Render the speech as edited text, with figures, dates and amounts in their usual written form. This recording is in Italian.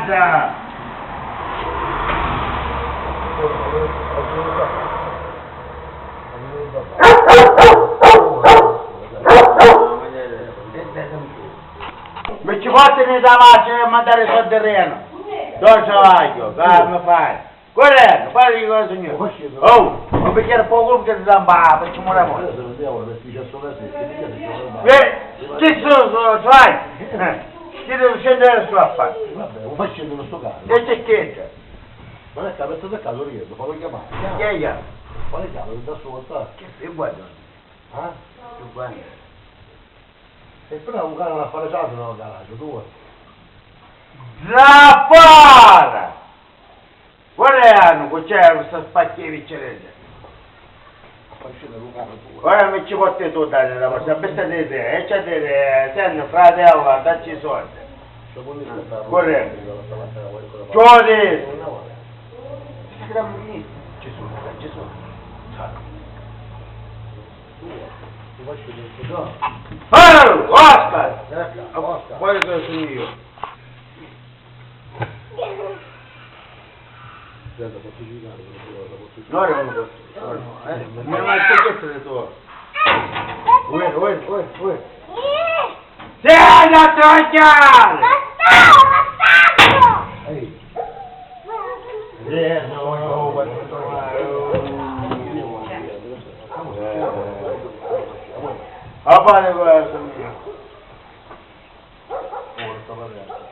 Guarda! Mi ci portano da là a mandare sul terreno. Dove cavallo? Come fai? Corretto, fai di cosa signore. Oh, un bicchiere poco che ti zamba, perché muoviamo. Chi sono, sai? Chi devo scendere su a fare? Vabbè, non fa scendere sto caso. E c'è che? Ma è capito da caso rientro, fallo chiamare. Che è? Quale chiamare? Da sotto? Che guarda? Ah? Che guarda? E però un cane a fare caso nel garage, tu vuoi? Zappara! Guarda, c'è questa spacchievi cerese. A fare scendere un cane tu. Ora mi ci porti tu dare la vostra besta di te, e c'è dire, senti fratello, dacci i soldi. Corretto. Giodi! Gesù, Gesù. Ti faccio vedere. No. Oh, Oscar! Oscar. Poi sono io. Guarda, posso giocare, No, non lo posso. Mi ha detto che tu. Uè. Sei da togliere! Ehi. A fare questo. Porta, vabbè.